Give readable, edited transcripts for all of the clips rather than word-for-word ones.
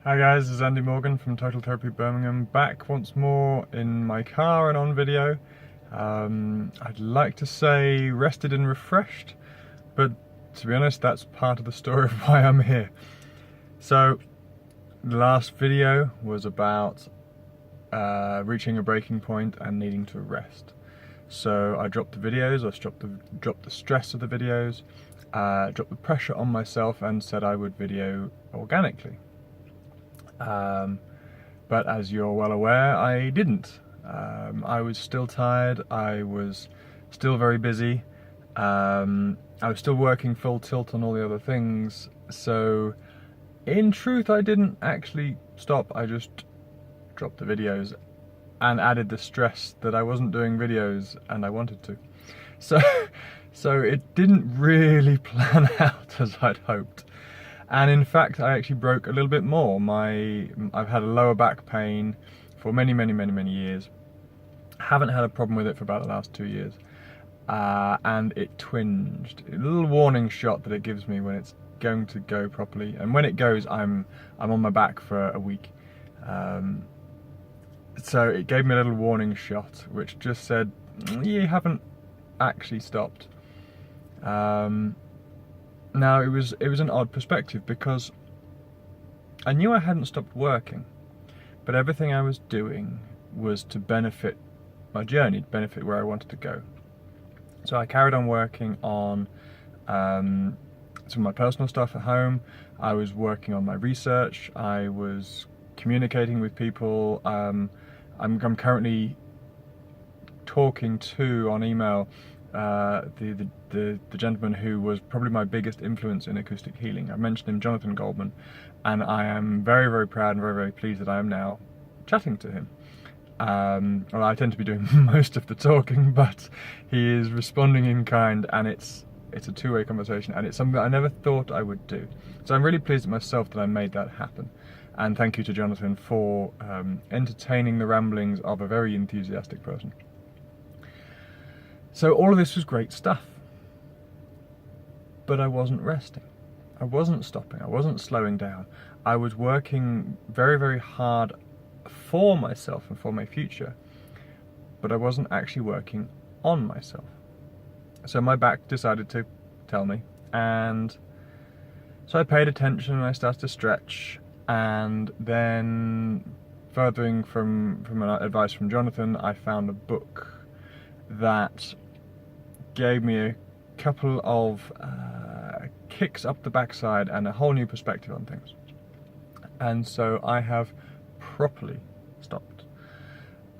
Hi guys, this is Andy Morgan from Total Therapy Birmingham, back once more in my car and on video. I'd like to say rested and refreshed, but to be honest, that's part of the story of why I'm here. So, the last video was about reaching a breaking point and needing to rest. So I dropped the videos, dropped the stress of the videos, dropped the pressure on myself and said I would video organically. But as you're well aware, I didn't. I was still tired, I was still very busy, I was still working full tilt on all the other things, so in truth I didn't actually stop, I just dropped the videos and added the stress that I wasn't doing videos and I wanted to. So it didn't really plan out as I'd hoped. And in fact, I actually broke a little bit more. I've had a lower back pain for many years. Haven't had a problem with it for about the last 2 years. And it twinged. A little warning shot that it gives me when it's going to go properly. And when it goes, I'm on my back for a week. So it gave me a little warning shot, which just said, you haven't actually stopped. Now it was an odd perspective because I knew I hadn't stopped working, but everything I was doing was to benefit my journey, to benefit where I wanted to go. So I carried on working on some of my personal stuff at home. I was working on my research. I was communicating with people. I'm currently talking to on email the gentleman who was probably my biggest influence in acoustic healing. I mentioned him, Jonathan Goldman, and I am very proud and very pleased that I am now chatting to him. Well, I tend to be doing most of the talking, but he is responding in kind, and it's a two-way conversation, and it's something that I never thought I would do. So I'm really pleased at myself that I made that happen. And thank you to Jonathan for entertaining the ramblings of a very enthusiastic person. So all of this was great stuff, but I wasn't resting. I wasn't stopping, I wasn't slowing down. I was working very hard for myself and for my future, but I wasn't actually working on myself. So my back decided to tell me, and so I paid attention and I started to stretch, and then furthering from advice from Jonathan, I found a book that gave me a couple of kicks up the backside and a whole new perspective on things. And so I have properly stopped.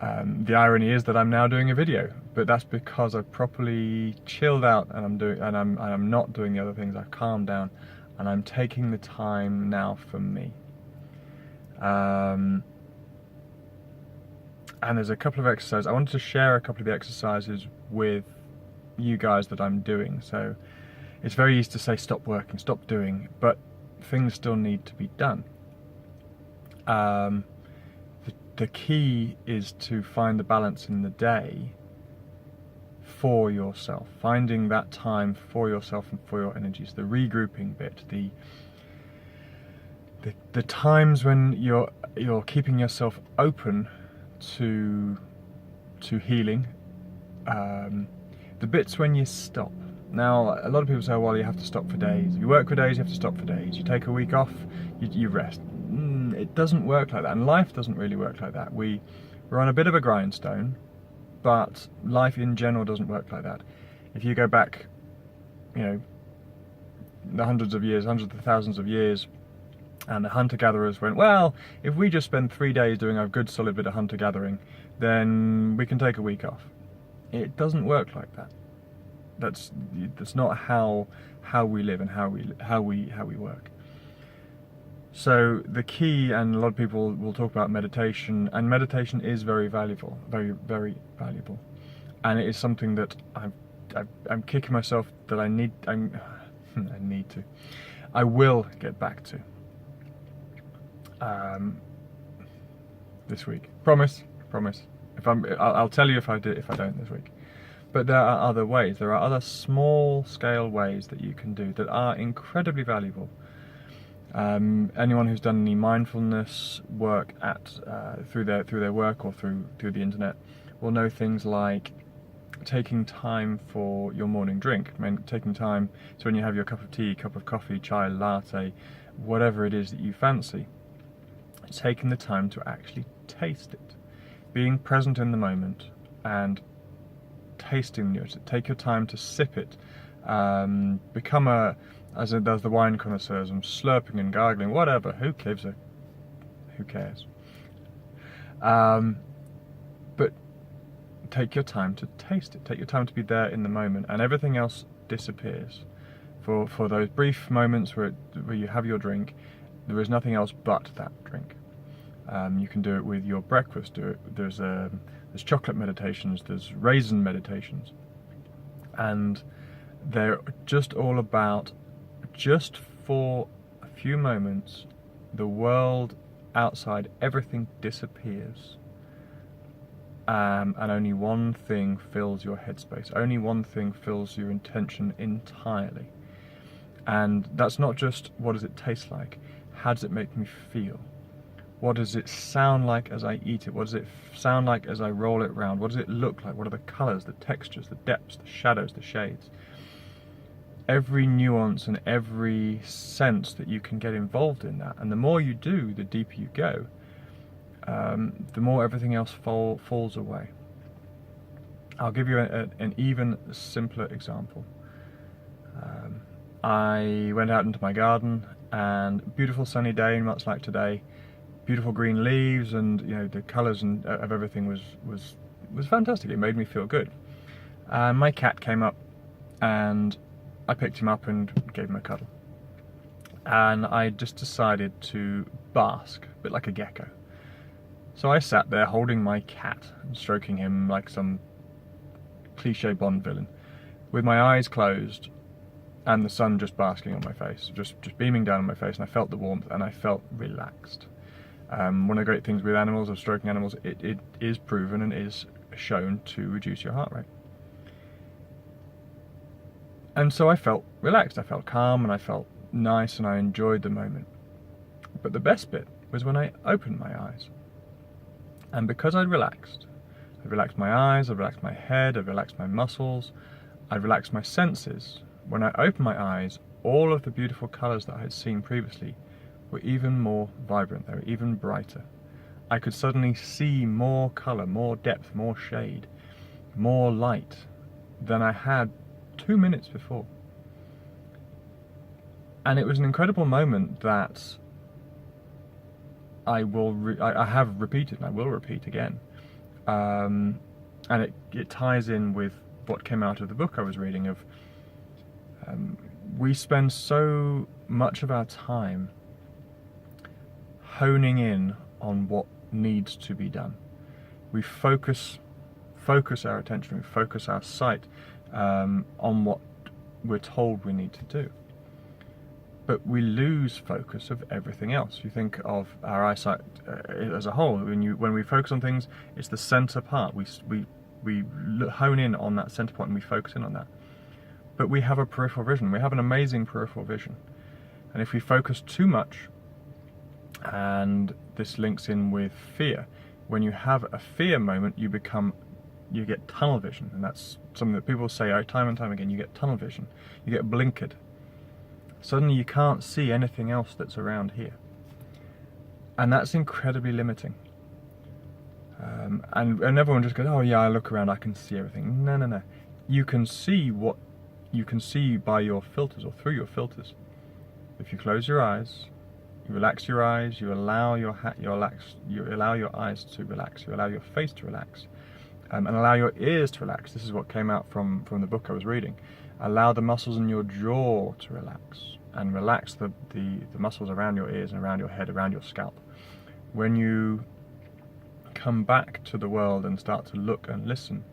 The irony is that I'm now doing a video, but that's because I've properly chilled out and I'm not doing the other things. I've calmed down and I'm taking the time now for me. And there's a couple of exercises. I wanted to share a couple of the exercises with you guys that I'm doing. So it's very easy to say stop working, stop doing, but things still need to be done. The key is to find the balance in the day for yourself, finding that time for yourself and for your energies, the regrouping bit, the times when you're keeping yourself open to healing, the bits when you stop. Now, a lot of people say, well, you have to stop for days. If you work for days, you have to stop for days. You take a week off, you rest. It doesn't work like that, and life doesn't really work like that. We're on a bit of a grindstone, but life in general doesn't work like that. If you go back, the hundreds of thousands of years, and the hunter-gatherers went, well, if we just spend 3 days doing a good solid bit of hunter-gathering, then we can take a week off. It doesn't work like that. That's not how we live and how we work. So the key, and a lot of people will talk about meditation, and meditation is very valuable, very valuable, and it is something that I'm kicking myself that I will get back to this week. Promise. I'll tell you if I don't this week. But there are other ways. There are other small scale ways that you can do that are incredibly valuable. Anyone who's done any mindfulness work through their work or through the internet will know things like taking time for your morning drink. I mean, taking time, so when you have your cup of tea, cup of coffee, chai latte, whatever it is that you fancy, taking the time to actually taste it, being present in the moment and tasting it. Take your time to sip it. Become as it does the wine connoisseurs, and slurping and gargling, whatever. Who cares? But take your time to taste it. Take your time to be there in the moment, and everything else disappears. For those brief moments where you have your drink, there is nothing else but that drink. You can do it with your breakfast. There's chocolate meditations. There's raisin meditations, and they're just all about, just for a few moments, the world outside, everything disappears. And only one thing fills your headspace. Only one thing fills your intention entirely. And that's not just what does it taste like, how does it make me feel? What does it sound like as I eat it? What does it sound like as I roll it around? What does it look like? What are the colours, the textures, the depths, the shadows, the shades? Every nuance and every sense that you can get involved in that. And the more you do, the deeper you go. The more everything else falls away. I'll give you an even simpler example. I went out into my garden, and beautiful sunny day, much like today, beautiful green leaves, and the colours of everything was fantastic. It made me feel good. My cat came up, and I picked him up and gave him a cuddle. And I just decided to bask, a bit like a gecko. So I sat there holding my cat and stroking him like some cliche Bond villain, with my eyes closed and the sun just basking on my face, just beaming down on my face, and I felt the warmth and I felt relaxed. One of the great things with animals, of stroking animals, it is proven and is shown to reduce your heart rate. And so I felt relaxed, I felt calm, and I felt nice, and I enjoyed the moment. But the best bit was when I opened my eyes. And because I'd relaxed my eyes, I'd relaxed my head, I'd relaxed my muscles, I'd relaxed my senses. When I opened my eyes, all of the beautiful colours that I had seen previously were even more vibrant, they were even brighter. I could suddenly see more colour, more depth, more shade, more light than I had 2 minutes before. And it was an incredible moment that I have repeated, and I will repeat again. And it ties in with what came out of the book I was reading of, we spend so much of our time honing in on what needs to be done. We focus our attention, we focus our sight on what we're told we need to do. But we lose focus of everything else. You think of our eyesight as a whole. When we focus on things, it's the center part. We hone in on that center point and we focus in on that. But we have a peripheral vision. We have an amazing peripheral vision. And if we focus too much, and this links in with fear, when you have a fear moment, you get tunnel vision. And that's something that people say time and time again. You get tunnel vision. You get blinkered. Suddenly you can't see anything else that's around here. And that's incredibly limiting. And everyone just goes, oh yeah, I look around, I can see everything. No. You can see what you can see by your filters, or through your filters. If you close your eyes, you relax your eyes, you allow your eyes to relax, you allow your face to relax, and allow your ears to relax. This is what came out from the book I was reading. Allow the muscles in your jaw to relax, and relax the muscles around your ears and around your head, around your scalp. When you come back to the world and start to look and listen,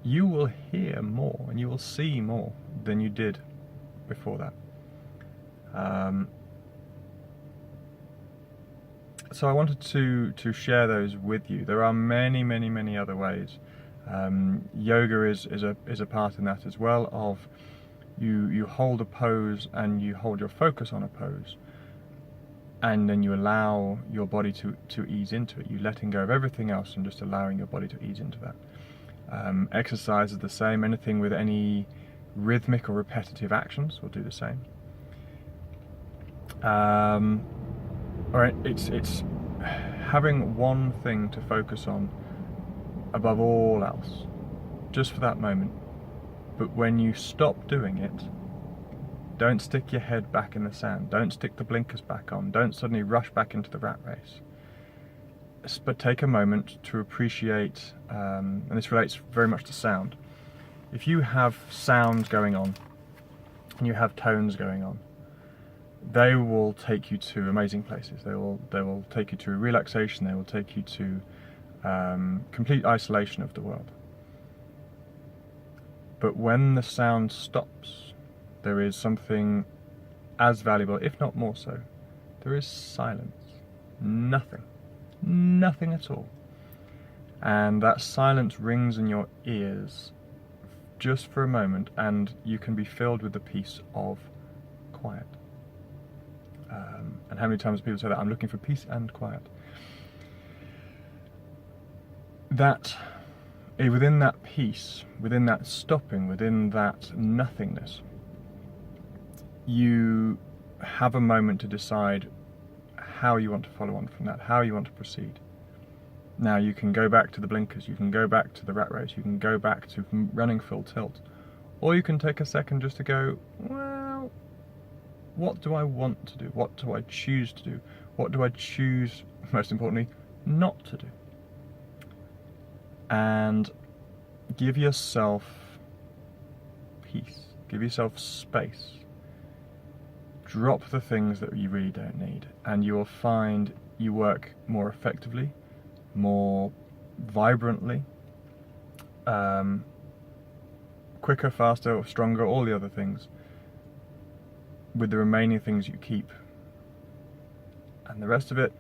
you will hear more and you will see more than you did before that. So I wanted to share those with you. There are many other ways. Yoga is a part in that as well. Of you hold a pose and you hold your focus on a pose. and then you allow your body to ease into it. You're letting go of everything else and just allowing your body to ease into that. Exercise is the same. Anything with any rhythmic or repetitive actions will do the same. Alright, it's having one thing to focus on above all else, just for that moment. But when you stop doing it, don't stick your head back in the sand, don't stick the blinkers back on, don't suddenly rush back into the rat race. But take a moment to appreciate, and this relates very much to sound. If you have sound going on, and you have tones going on, they will take you to amazing places. They will take you to relaxation, they will take you to complete isolation of the world. But when the sound stops, there is something as valuable, if not more so. There is silence. Nothing. Nothing at all. And that silence rings in your ears just for a moment, and you can be filled with the peace of quiet. And how many times people say that? I'm looking for peace and quiet. That, within that peace, within that stopping, within that nothingness, you have a moment to decide how you want to follow on from that, how you want to proceed. Now you can go back to the blinkers, you can go back to the rat race, you can go back to running full tilt, or you can take a second just to go, well, what do I want to do? What do I choose to do? What do I choose, most importantly, not to do? And give yourself peace, give yourself space. Drop the things that you really don't need, and you will find you work more effectively, more vibrantly, quicker, faster, stronger, all the other things, with the remaining things you keep. And the rest of it,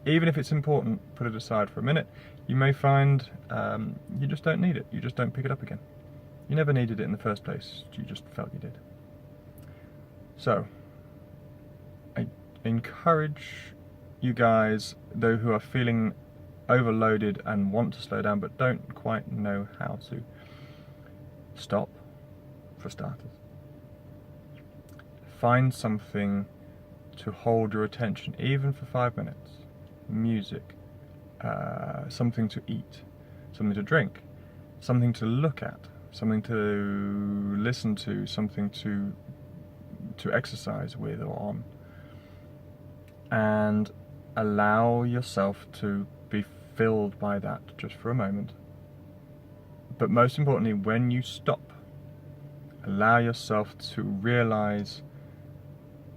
even if it's important, put it aside for a minute. You may find you just don't need it, you just don't pick it up again. You never needed it in the first place, you just felt you did. So, I encourage you guys, though, who are feeling overloaded and want to slow down but don't quite know how to, stop, for starters. Find something to hold your attention, even for 5 minutes. Music, something to eat, something to drink, something to look at, something to listen to, something to exercise with or on, and allow yourself to be filled by that just for a moment. But most importantly, when you stop, allow yourself to realize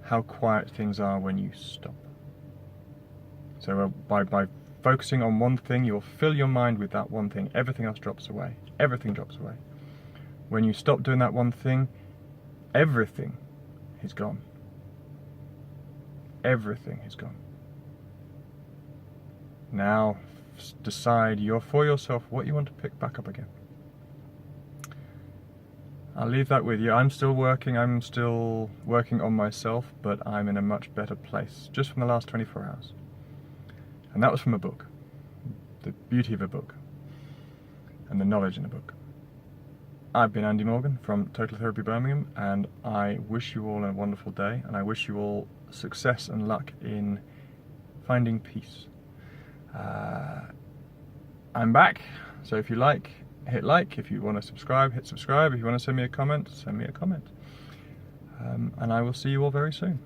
how quiet things are when you stop. So by focusing on one thing, you'll fill your mind with that one thing. Everything else drops away. Everything drops away. When you stop doing that one thing, everything is gone. Everything is gone. Now decide for yourself what you want to pick back up again. I'll leave that with you. I'm still working on myself, but I'm in a much better place just from the last 24 hours. And that was from a book. The beauty of a book and the knowledge in a book. I've been Andy Morgan from Total Therapy Birmingham, and I wish you all a wonderful day, and I wish you all success and luck in finding peace. I'm back, so if you like, hit like. If you want to subscribe, hit subscribe. If you want to send me a comment, send me a comment. And I will see you all very soon.